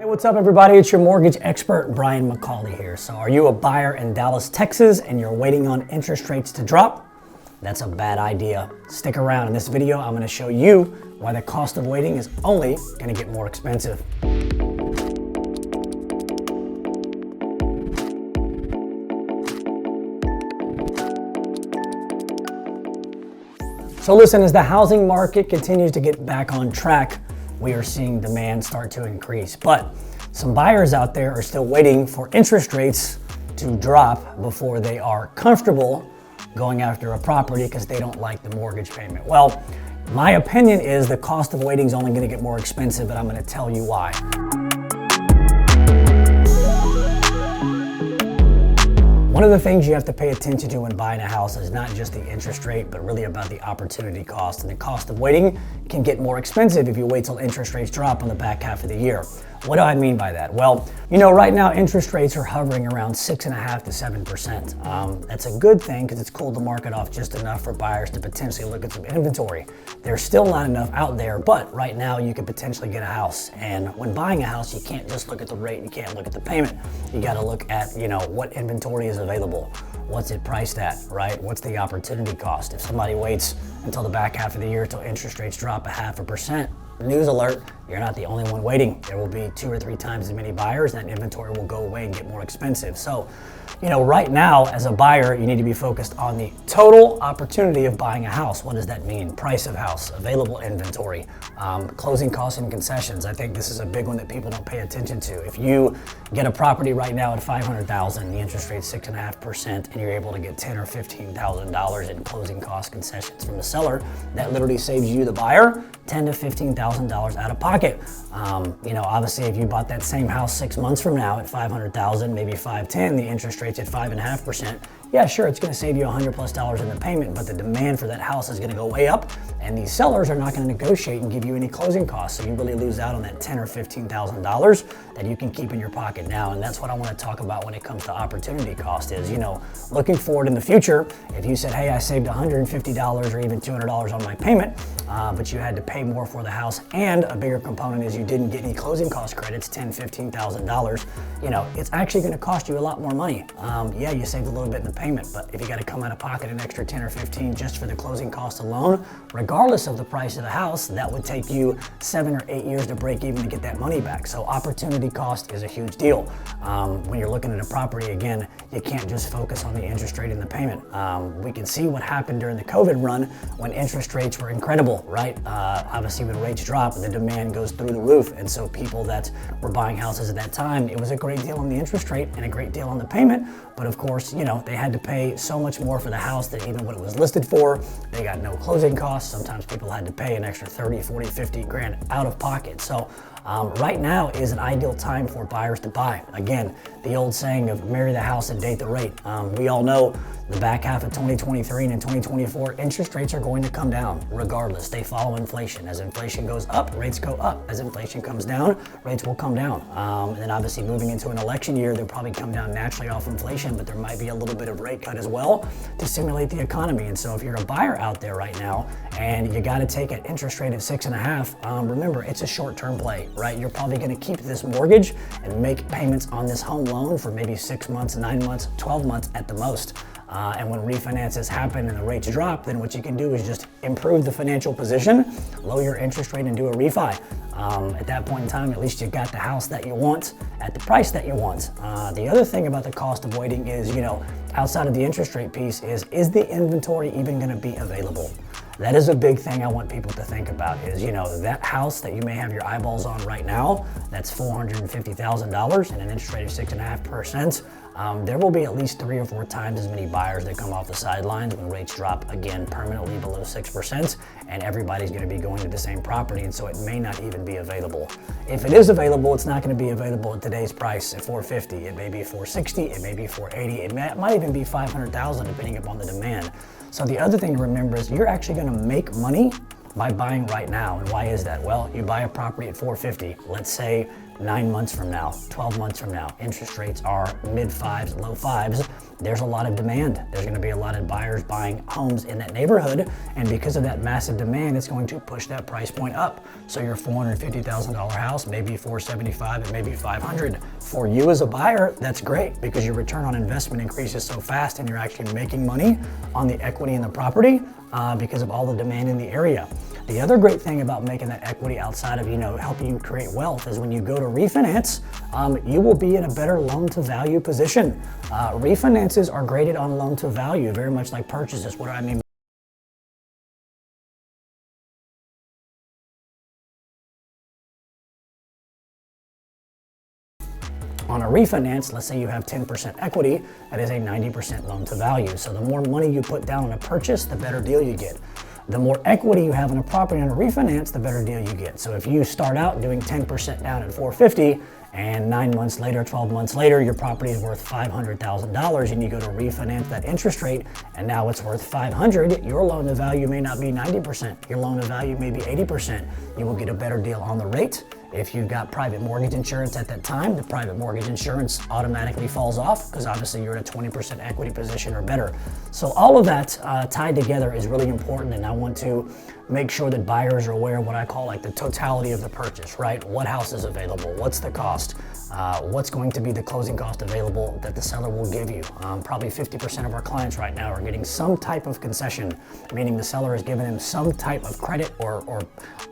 What's up, everybody? It's your mortgage expert, Brian McCauley here. So are you a buyer in Dallas, Texas, and you're waiting on interest rates to drop? That's a bad idea. Stick around. In this video, I'm going to show you why the cost of waiting is only going to get more expensive. So listen, as the housing market continues to get back on track, we are seeing demand start to increase. But some buyers out there are still waiting for interest rates to drop before they are comfortable going after a property because they don't like the mortgage payment. Well, my opinion is the cost of waiting is only going to get more expensive, and I'm going to tell you why. One of the things you have to pay attention to when buying a house is not just the interest rate, but really about the opportunity cost. And the cost of waiting can get more expensive if you wait till interest rates drop on the back half of the year. What do I mean by that? Well, right now interest rates are hovering around 6.5% to 7%. That's a good thing because it's cooled the market off just enough for buyers to potentially look at some inventory. There's still not enough out there, but right now you could potentially get a house. And when buying a house, you can't just look at the rate, you can't look at the payment. You got to look at, what inventory is available. What's it priced at, right? What's the opportunity cost? If somebody waits until the back half of the year till interest rates drop 0.5%, news alert, you're not the only one waiting. There will be 2 or 3 times as many buyers, and that inventory will go away and get more expensive. So, right now as a buyer, you need to be focused on the total opportunity of buying a house. What does that mean? Price of house, available inventory, closing costs and concessions. I think this is a big one that people don't pay attention to. If you get a property right now at $500,000, the interest rate's 6.5%, and you're able to get $10,000 or $15,000 in closing cost concessions from the seller, that literally saves you, the buyer, $10,000 to $15,000 out of pocket. Obviously, if you bought that same house 6 months from now at $500,000, maybe $510,000, the interest rate's at 5.5%. Yeah, sure, it's going to save you $100+ in the payment, but the demand for that house is going to go way up, and these sellers are not going to negotiate and give you any closing costs. So you really lose out on that $10,000 or $15,000 that you can keep in your pocket now. And that's what I want to talk about when it comes to opportunity cost is, looking forward in the future. If you said, hey, I saved $150 or even $200 on my payment, but you had to pay more for the house, and a bigger component is you didn't get any closing cost credits, $10,000, $15,000, it's actually going to cost you a lot more money. Yeah, you saved a little bit in the payment, but if you got to come out of pocket an extra 10 or 15 just for the closing cost alone, regardless of the price of the house, that would take you 7 or 8 years to break even to get that money back. So opportunity cost is a huge deal. When you're looking at a property, again, you can't just focus on the interest rate and the payment. We can see what happened during the COVID run when interest rates were incredible, right? Obviously when rates drop, the demand goes through the roof. And so people that were buying houses at that time, it was a great deal on the interest rate and a great deal on the payment. But of course, they had to pay so much more for the house than even what it was listed for. They got no closing costs. Sometimes people had to pay an extra 30, 40, 50 grand out of pocket. So right now is an ideal time for buyers to buy. Again, the old saying of marry the house and date the rate. We all know the back half of 2023 and in 2024, interest rates are going to come down regardless. They follow inflation. As inflation goes up, rates go up. As inflation comes down, rates will come down. And then obviously moving into an election year, they'll probably come down naturally off inflation, but there might be a little bit of rate cut as well to stimulate the economy. And so if you're a buyer out there right now and you got to take an interest rate of 6.5, remember, it's a short-term play, right? You're probably going to keep this mortgage and make payments on this home loan for maybe 6 months, 9 months, 12 months at the most. And when refinances happen and the rates drop, then what you can do is just improve the financial position, lower your interest rate, and do a refi. At that point in time, at least you got the house that you want at the price that you want. The other thing about the cost of waiting is, outside of the interest rate piece is the inventory even going to be available? That is a big thing I want people to think about is, that house that you may have your eyeballs on right now, that's $450,000 and an interest rate of 6.5%. There will be at least 3 or 4 times as many buyers that come off the sidelines when rates drop again permanently below 6%, and everybody's going to be going to the same property, and so it may not even be available. If it is available, it's not going to be available at today's price at $450. It may be $460, it may be $480, it might even be $500,000 depending upon the demand. So the other thing to remember is you're actually going to make money by buying right now. And why is that? Well, you buy a property at $450. Let's say 9 months from now, 12 months from now, interest rates are mid fives, low fives, there's a lot of demand. There's going to be a lot of buyers buying homes in that neighborhood, and because of that massive demand, it's going to push that price point up. So your $450,000 house, maybe $475, it may be $500. For you as a buyer, that's great because your return on investment increases so fast and you're actually making money on the equity in the property because of all the demand in the area. The other great thing about making that equity outside of, helping you create wealth is when you go to refinance, you will be in a better loan to value position. Refinances are graded on loan to value, very much like purchases. What do I mean? On a refinance, let's say you have 10% equity, that is a 90% loan to value. So the more money you put down on a purchase, the better deal you get. The more equity you have in a property on a refinance, the better deal you get. So if you start out doing 10% down at $450, and 9 months later, 12 months later, your property is worth $500,000 and you go to refinance that interest rate and now it's worth $500, your loan to value may not be 90%. Your loan to value may be 80%. You will get a better deal on the rate. If you've got private mortgage insurance at that time, the private mortgage insurance automatically falls off because obviously you're in a 20% equity position or better. So all of that tied together is really important, and I want to make sure that buyers are aware of what I call like the totality of the purchase, right? What house is available? What's the cost? What's going to be the closing cost available that the seller will give you? Probably 50% of our clients right now are getting some type of concession, meaning the seller is giving them some type of credit or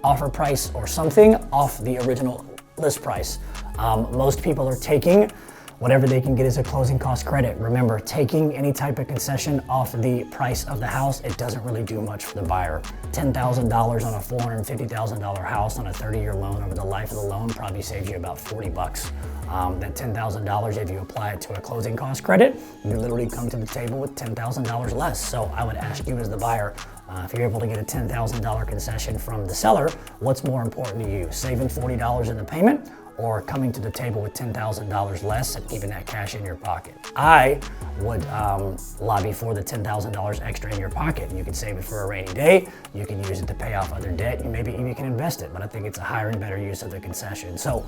offer price or something off the original list price. Most people are taking whatever they can get as a closing cost credit. Remember, taking any type of concession off the price of the house, it doesn't really do much for the buyer. $10,000 on a $450,000 house on a 30-year loan over the life of the loan probably saves you about 40 bucks. That $10,000, if you apply it to a closing cost credit, you literally come to the table with $10,000 less. So I would ask you as the buyer, if you're able to get a $10,000 concession from the seller, what's more important to you? Saving $40 in the payment or coming to the table with $10,000 less and keeping that cash in your pocket? I would lobby for the $10,000 extra in your pocket. You can save it for a rainy day. You can use it to pay off other debt. You maybe even can invest it, but I think it's a higher and better use of the concession. So,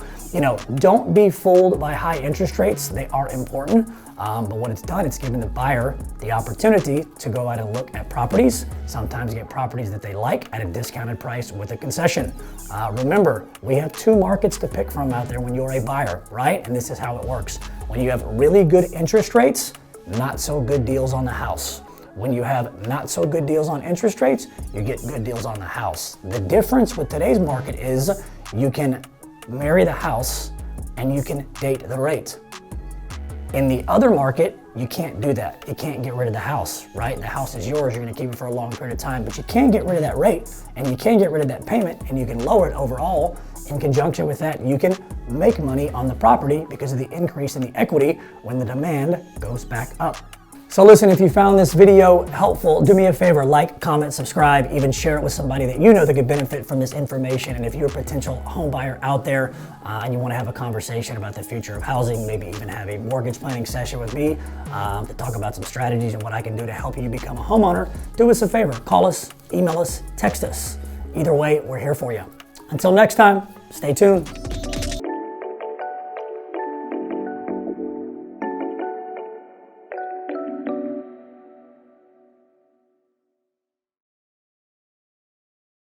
don't be fooled by high interest rates. They are important. But what it's done, it's given the buyer the opportunity to go out and look at properties, sometimes get properties that they like at a discounted price with a concession. Remember, we have two markets to pick from out there when you're a buyer, right? And this is how it works. When you have really good interest rates, not so good deals on the house. When you have not so good deals on interest rates, you get good deals on the house. The difference with today's market is you can marry the house and you can date the rate. In the other market, you can't do that. You can't get rid of the house, right? The house is yours, you're gonna keep it for a long period of time, but you can get rid of that rate and you can get rid of that payment and you can lower it overall. In conjunction with that, you can make money on the property because of the increase in the equity when the demand goes back up. So listen, if you found this video helpful, do me a favor, like, comment, subscribe, even share it with somebody that you know that could benefit from this information. And if you're a potential home buyer out there and you want to have a conversation about the future of housing, maybe even have a mortgage planning session with me to talk about some strategies and what I can do to help you become a homeowner, do us a favor, call us, email us, text us. Either way, we're here for you. Until next time, stay tuned.